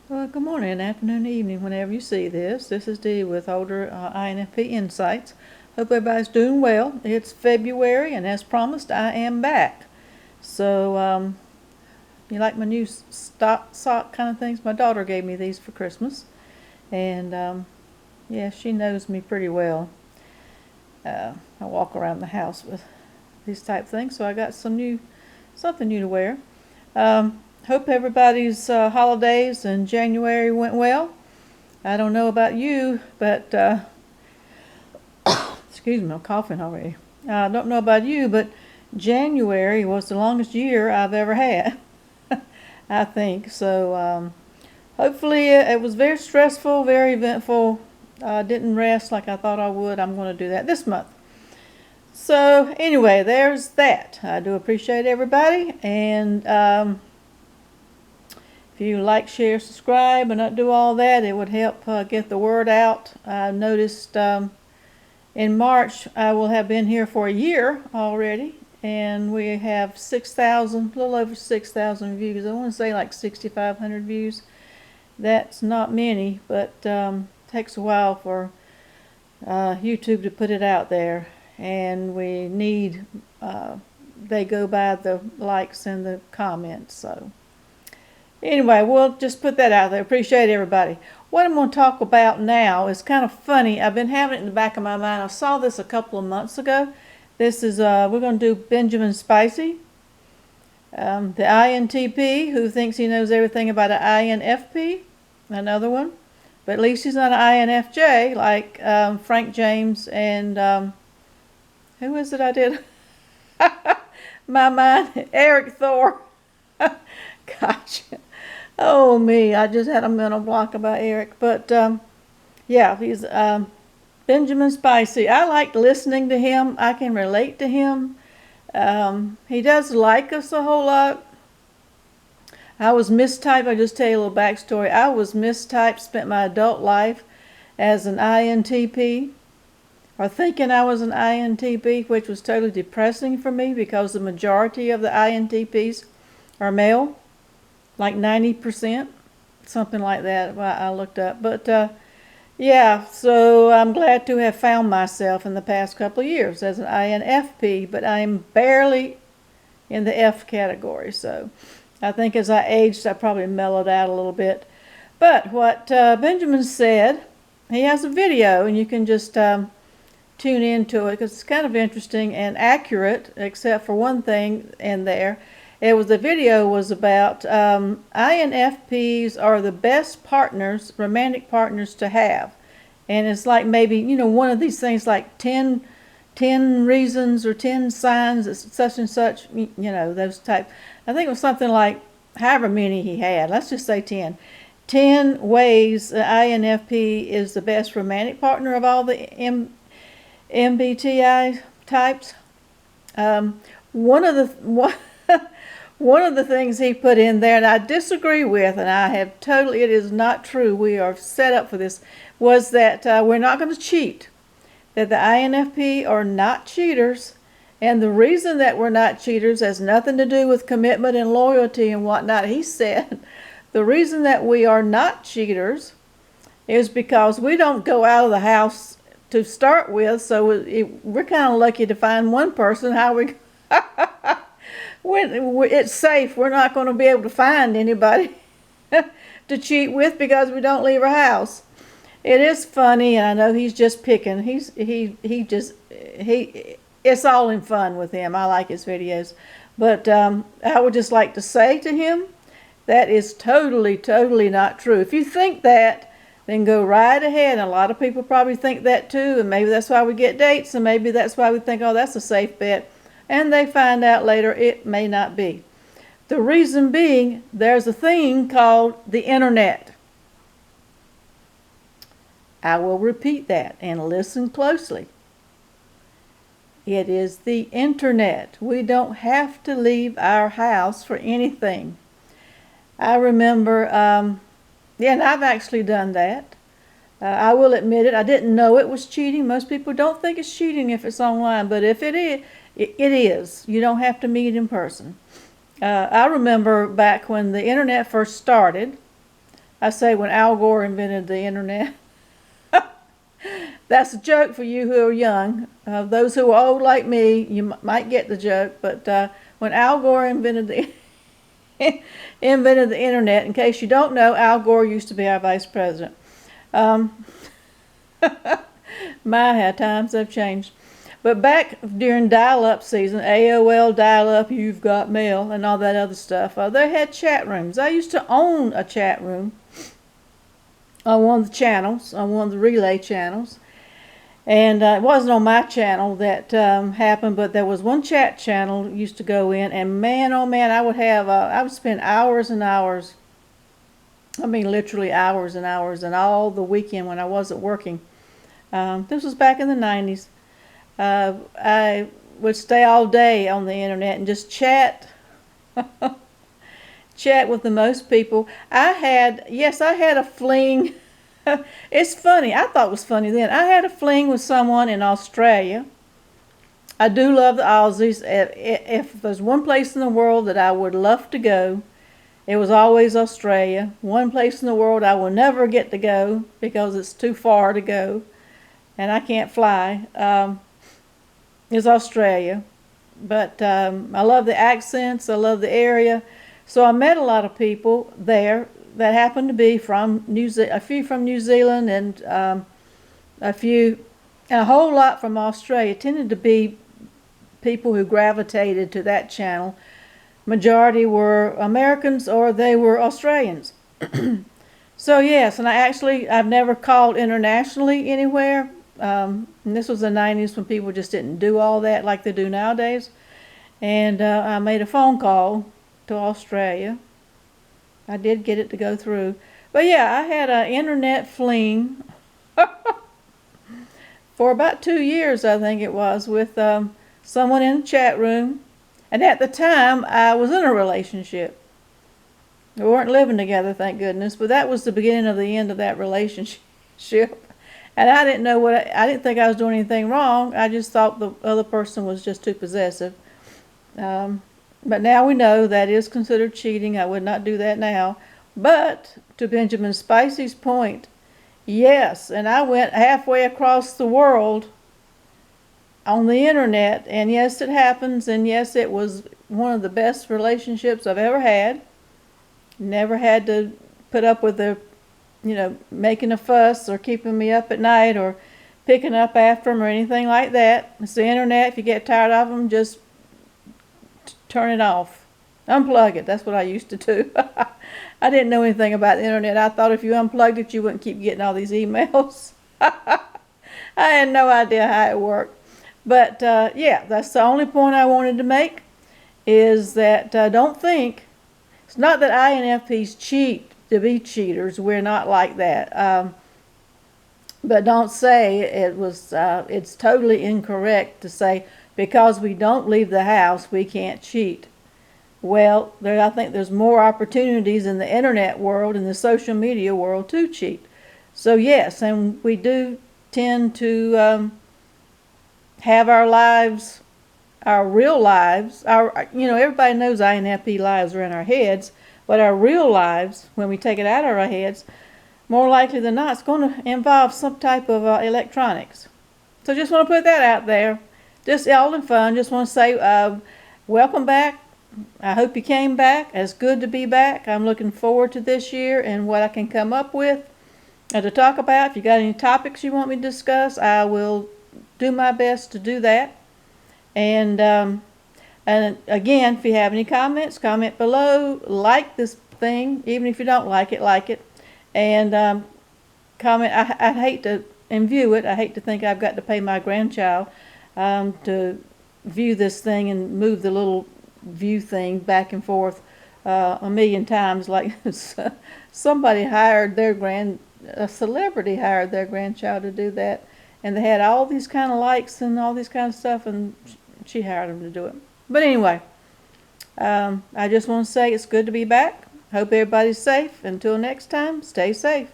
Well, good morning, afternoon, evening, whenever you see this. This is Dee with Older INFP Insights. Hope everybody's doing well. It's February, and as promised, I am back. So, you like my new stock sock kind of things? My daughter gave me these for Christmas, and yeah, she knows me pretty well. I walk around the house with these type things, so I got something new to wear. Hope everybody's holidays in January went well. I don't know about you, but excuse me, I'm coughing already. I don't know about you, but January was the longest year I've ever had. I think so. Hopefully, it was very stressful, very eventful. I didn't rest like I thought I would. I'm going to do that this month. So anyway, there's that. I do appreciate everybody, and if you like, share, subscribe, and not do all that, it would help get the word out. I noticed in March I will have been here for a year already, and we have 6,000, a little over 6,000 views. I want to say like 6,500 views. That's not many, but takes a while for YouTube to put it out there, and we need they go by the likes and the comments. So anyway, we'll just put that out there. Appreciate everybody. What I'm going to talk about now is kind of funny. I've been having it in the back of my mind. I saw this a couple of months ago. This is, we're going to do Benjamin Spicy, the INTP, who thinks he knows everything about an INFP, another one. But at least he's not an INFJ like Frank James and, who is it I did? My mind, Eric Thor. Gosh. Oh me, I just had a mental block about Eric. But yeah, he's Benjamin Spicy. I like listening to him. I can relate to him. He does like us a whole lot. I was mistyped. I'll just tell you a little backstory. I was mistyped, spent my adult life as an INTP, or thinking I was an INTP, which was totally depressing for me because the majority of the INTPs are male, like 90%, something like that. I looked up. But yeah, so I'm glad to have found myself in the past couple of years as an INFP, but I'm barely in the F category. So I think as I aged, I probably mellowed out a little bit. But what Benjamin said, he has a video, and you can just tune into it because it's kind of interesting and accurate, except for one thing in there. The video was about INFPs are the best partners, romantic partners to have. And it's like maybe, one of these things like 10 reasons or 10 signs that such and such, those type. I think it was something like however many he had. Let's just say 10. 10 ways the INFP is the best romantic partner of all the MBTI types. One of the one of the things he put in there, and I disagree with, and I have totally, it is not true, we are set up for this, was that we're not going to cheat. That the INFP are not cheaters, and the reason that we're not cheaters has nothing to do with commitment and loyalty and whatnot. He said the reason that we are not cheaters is because we don't go out of the house to start with, so we're kind of lucky to find one person. How we when it's safe, we're not going to be able to find anybody to cheat with because we don't leave our house. It is funny, and I know he's just picking. It's all in fun with him. I like his videos, but I would just like to say to him, that is totally, totally not true. If you think that, then go right ahead. A lot of people probably think that too, and maybe that's why we get dates, and maybe that's why we think, oh, that's a safe bet. And they find out later it may not be. The reason being, there's a thing called the internet. I will repeat that and listen closely. It is the internet. We don't have to leave our house for anything. I remember, and I've actually done that. I will admit it, I didn't know it was cheating. Most people don't think it's cheating if it's online, but if it is, it is. You don't have to meet in person. I remember back when the internet first started, I say when Al Gore invented the internet. That's a joke for you who are young. Those who are old like me, you might get the joke. But when Al Gore invented the invented the internet, in case you don't know, Al Gore used to be our vice president. My, how times have changed. But back during dial-up season, AOL dial-up, you've got mail, and all that other stuff, they had chat rooms. I used to own a chat room on one of the channels, on one of the relay channels. And it wasn't on my channel that happened, but there was one chat channel used to go in, and man, oh man, I would spend hours and hours, I mean literally hours and hours, and all the weekend when I wasn't working. This was back in the 90s. I would stay all day on the internet and just chat, chat with the most people. I had a fling. It's funny. I thought it was funny then. I had a fling with someone in Australia. I do love the Aussies. If there's one place in the world that I would love to go, it was always Australia. One place in the world I will never get to go because it's too far to go, and I can't fly, is Australia. But I love the accents. I love the area. So I met a lot of people there that happened to be from a few from New Zealand, and a whole lot from Australia. It tended to be people who gravitated to that channel. Majority were Americans or they were Australians. So yes, and I've never called internationally anywhere. And this was the 90s when people just didn't do all that like they do nowadays. And I made a phone call to Australia. I did get it to go through. But yeah, I had an internet fling for about 2 years, I think it was, with someone in the chat room. And at the time, I was in a relationship. We weren't living together, thank goodness, but that was the beginning of the end of that relationship. And I didn't know I didn't think I was doing anything wrong. I just thought the other person was just too possessive. But now we know that is considered cheating. I would not do that now. But to Benjamin Spicy's point, yes, and I went halfway across the world on the internet, and yes, it happens, and yes, it was one of the best relationships I've ever had. Never had to put up with making a fuss or keeping me up at night or picking up after them or anything like that. It's the internet. If you get tired of them, just turn it off. Unplug it. That's what I used to do. I didn't know anything about the internet. I thought if you unplugged it, you wouldn't keep getting all these emails. I had no idea how it worked. But yeah, that's the only point I wanted to make, is that don't think, it's not that INFPs cheat to be cheaters. We're not like that. But don't say it's totally incorrect to say because we don't leave the house, we can't cheat. Well, I think there's more opportunities in the internet world, in the social media world, to cheat. So yes, and we do tend to have our lives, our real lives, everybody knows INFP lives are in our heads, but our real lives, when we take it out of our heads, more likely than not, it's going to involve some type of electronics. So just want to put that out there. Just all in fun. Just want to say welcome back. I hope you came back. It's good to be back. I'm looking forward to this year and what I can come up with to talk about. If you got any topics you want me to discuss, I will do my best to do that. And again, if you have any comments, comment below. Like this thing, even if you don't like it. And comment. I hate to view it. I hate to think I've got to pay my grandchild to view this thing and move the little view thing back and forth a million times. Like somebody hired a celebrity hired their grandchild to do that, and they had all these kind of likes and all these kind of stuff, and she hired them to do it. But anyway, I just want to say it's good to be back. Hope everybody's safe. Until next time, stay safe.